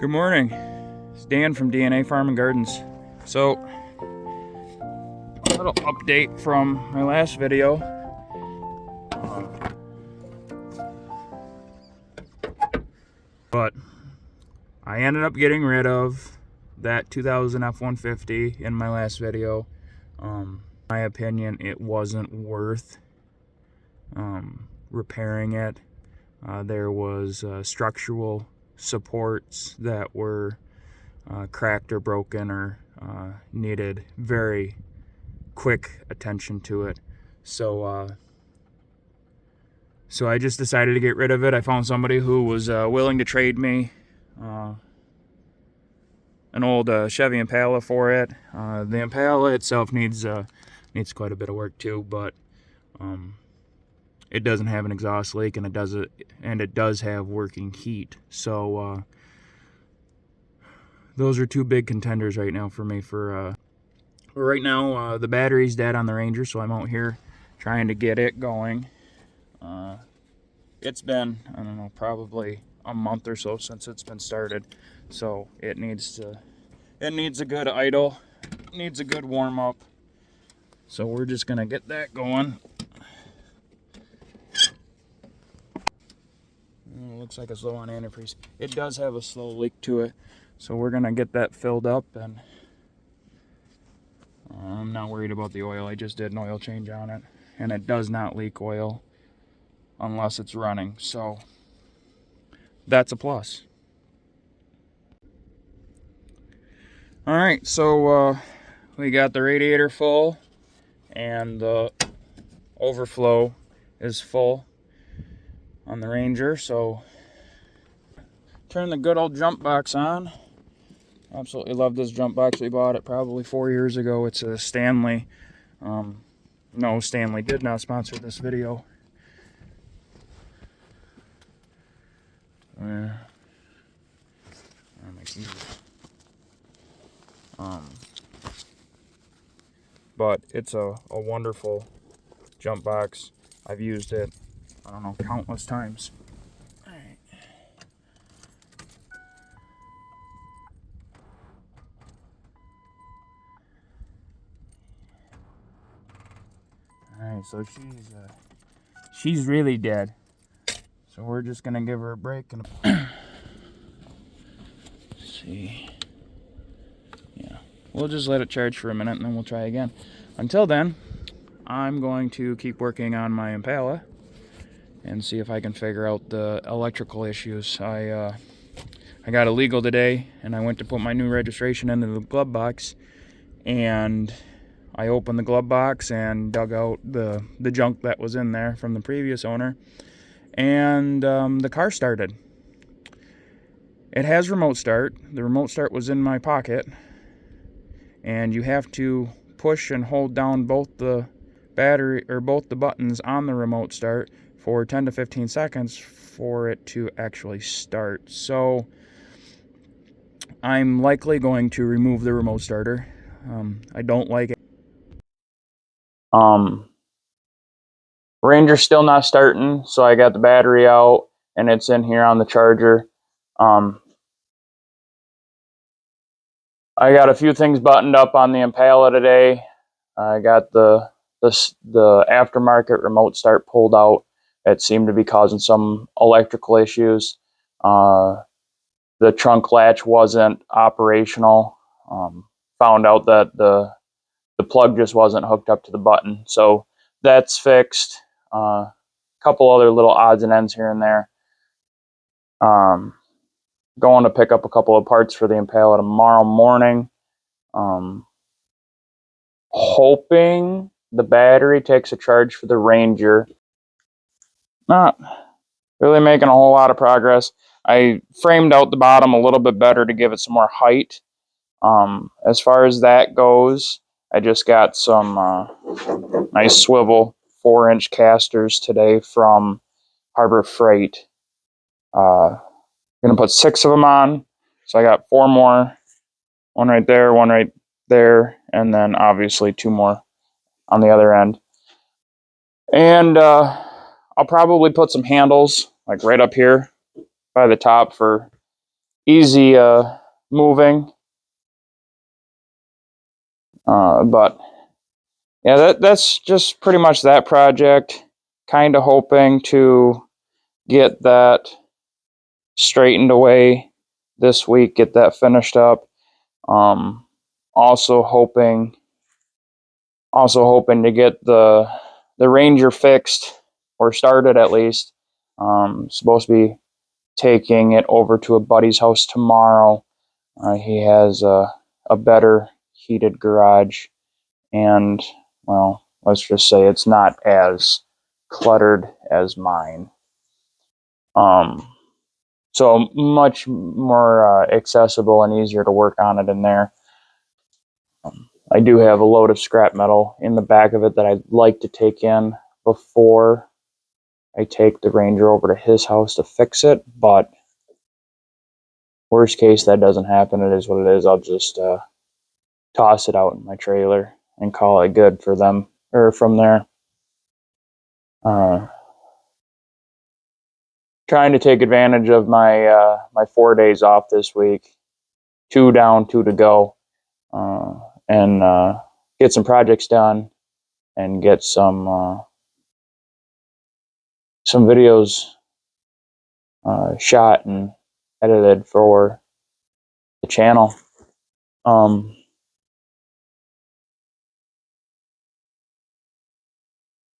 Good morning. It's Dan from DNA Farm and Gardens. So, a little update from my last video. But I ended up getting rid of that 2000 F-150 in my last video. In my opinion, it wasn't worth repairing it. There was structural supports that were cracked or broken or needed very quick attention to it. So I just decided to get rid of it. I found somebody who was willing to trade me an old Chevy Impala for it. The Impala itself needs quite a bit of work too, but it doesn't have an exhaust leak, and it does have working heat. So those are two big contenders right now for me. Right now, the battery's dead on the Ranger, so I'm out here trying to get it going. It's been, I don't know, probably a month or so since it's been started, so it needs a good idle, needs a good warm up. So we're just gonna get that going. Looks like it's low on antifreeze. It does have a slow leak to it, so we're gonna get that filled up, and I'm not worried about the oil. I just did an oil change on it, and it does not leak oil unless it's running, so that's a plus. All right, so we got the radiator full and the overflow is full on the Ranger, so turn the good old jump box on. Absolutely love this jump box. We bought it probably 4 years ago. It's a Stanley. No, Stanley did not sponsor this video. But it's a wonderful jump box. I've used it, I don't know, countless times. Alright, so she's really dead. So we're just gonna give her a break and see. Yeah, we'll just let it charge for a minute and then we'll try again. Until then, I'm going to keep working on my Impala and see if I can figure out the electrical issues. I got a legal today, and I went to put my new registration into the glove box, and I opened the glove box and dug out the junk that was in there from the previous owner, and the car started. It has remote start. The remote start was in my pocket, and you have to push and hold down both the battery or both the buttons on the remote start for 10 to 15 seconds for it to actually start. So I'm likely going to remove the remote starter. I don't like it. Ranger's still not starting, so I got the battery out and it's in here on the charger. I got a few things buttoned up on the Impala today. I got the aftermarket remote start pulled out. It seemed to be causing some electrical issues. The trunk latch wasn't operational. Found out that the plug just wasn't hooked up to the button, so that's fixed. A couple other little odds and ends here and there. Going to pick up a couple of parts for the Impala tomorrow morning. Hoping the battery takes a charge for the Ranger. Not really making a whole lot of progress. I framed out the bottom a little bit better to give it some more height. As far as that goes, I just got some nice swivel 4-inch casters today from Harbor Freight. Gonna put 6 of them on, so I got 4 more. One right there, one right there, and then obviously 2 more on the other end. And I'll probably put some handles like right up here by the top for easy moving. But yeah, that's just pretty much that project. Kind of hoping to get that straightened away this week, get that finished up. Um, also hoping to get the Ranger fixed or started at least. Supposed to be taking it over to a buddy's house tomorrow. He has a better heated garage, and well, let's just say it's not as cluttered as mine. So much more accessible and easier to work on it in there. I do have a load of scrap metal in the back of it that I'd like to take in before I take the Ranger over to his house to fix it, but worst case, that doesn't happen. It is what it is. I'll just toss it out in my trailer and call it good for them, or from there. Trying to take advantage of my my 4 days off this week, 2 down, 2 to go, and get some projects done and get some videos shot and edited for the channel.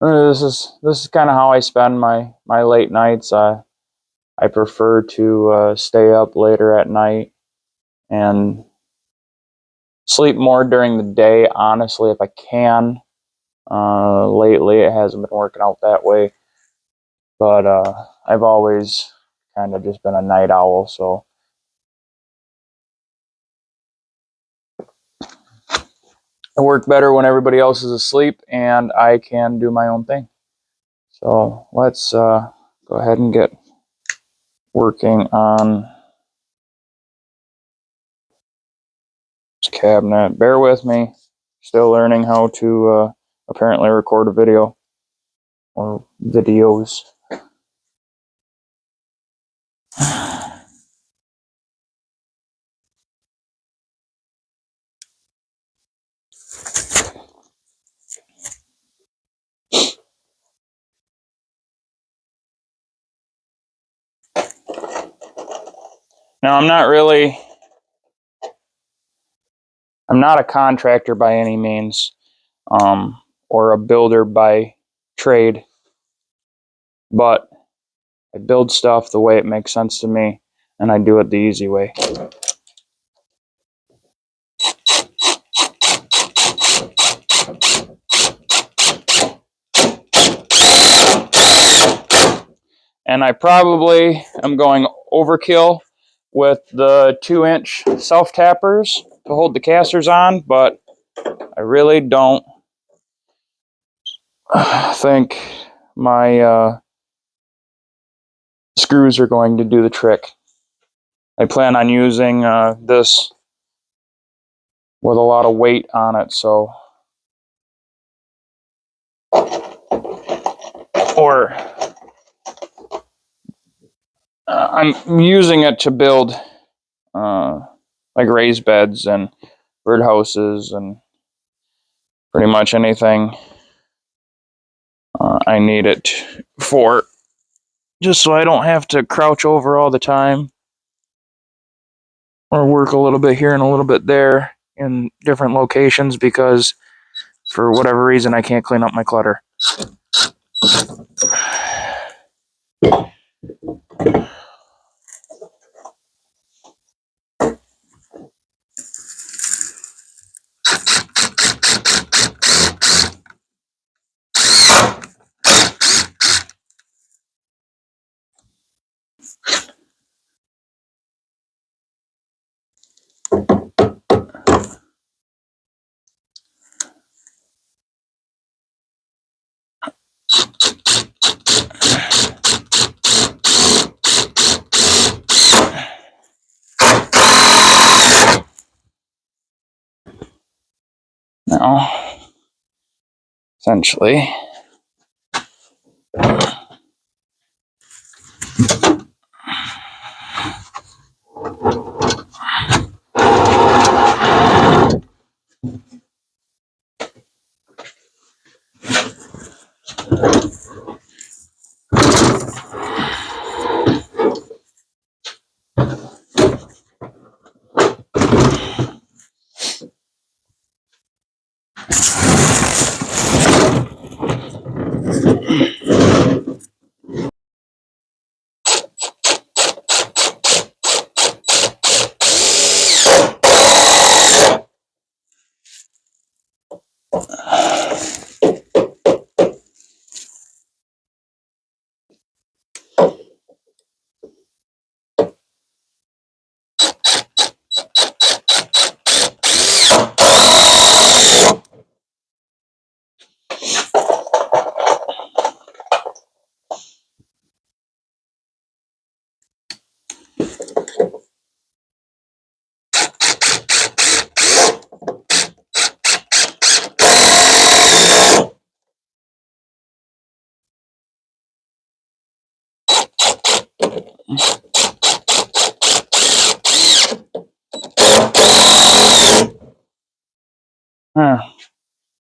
This is kind of how I spend my late nights. I prefer to stay up later at night and sleep more during the day, honestly, if I can. Lately, it hasn't been working out that way, but I've always kind of just been a night owl, so I work better when everybody else is asleep and I can do my own thing. So let's go ahead and get working on this cabinet. Bear with me. Still learning how to apparently record a video or videos. Now, I'm not a contractor by any means, or a builder by trade, but I build stuff the way it makes sense to me, and I do it the easy way. And I probably am going overkill with the 2-inch self-tappers to hold the casters on, but I really don't think my screws are going to do the trick. I plan on using this with a lot of weight on it, so or I'm using it to build like raised beds and birdhouses and pretty much anything I need it for, just so I don't have to crouch over all the time or work a little bit here and a little bit there in different locations, because for whatever reason I can't clean up my clutter. Now, essentially,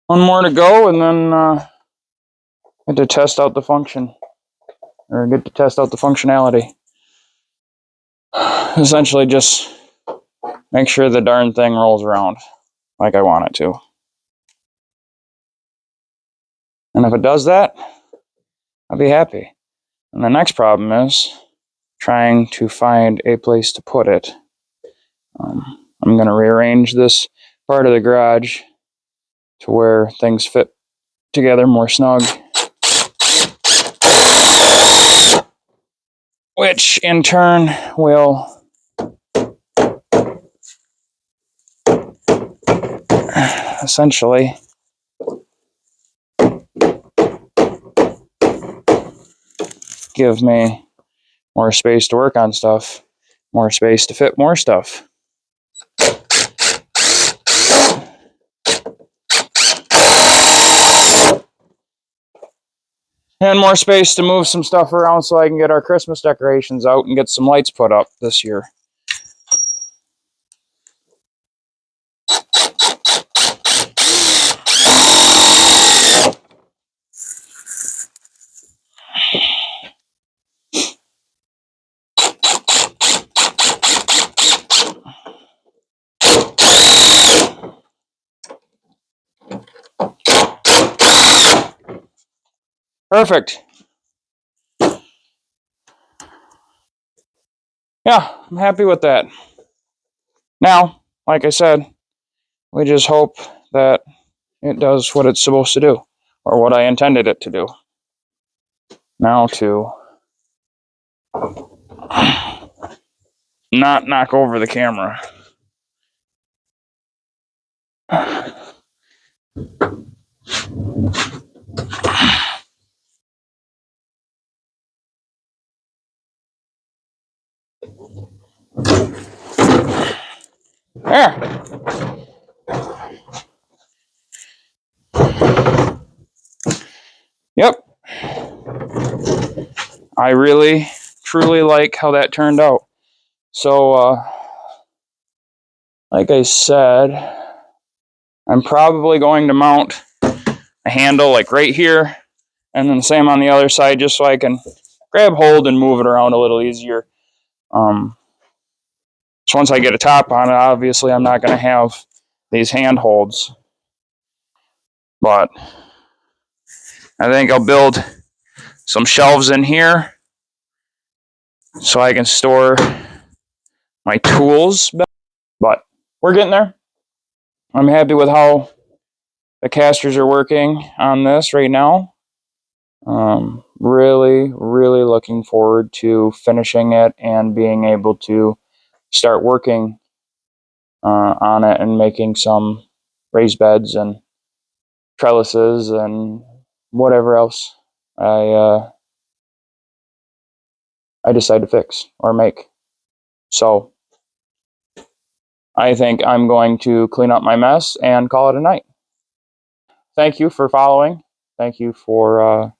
One more to go, and then get to test out the function, or get to test out the functionality. Essentially, just make sure the darn thing rolls around like I want it to. And if it does that, I'll be happy. And the next problem is trying to find a place to put it. I'm going to rearrange this part of the garage to where things fit together more snug, which in turn will essentially give me more space to work on stuff, more space to fit more stuff. And more space to move some stuff around so I can get our Christmas decorations out and get some lights put up this year. Perfect. Yeah, I'm happy with that. Now, like I said, we just hope that it does what it's supposed to do, or what I intended it to do. Now to not knock over the camera. There. Yep. I really, truly like how that turned out. So, like I said, I'm probably going to mount a handle like right here, and then the same on the other side, just so I can grab hold and move it around a little easier. So once I get a top on it, obviously I'm not going to have these handholds, but I think I'll build some shelves in here so I can store my tools. But we're getting there. I'm happy with how the casters are working on this right now. Really, really looking forward to finishing it and being able to start working on it and making some raised beds and trellises and whatever else I decide to fix or make. So I think I'm going to clean up my mess and call it a night. Thank you for following. Thank you for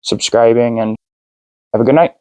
subscribing, and have a good night.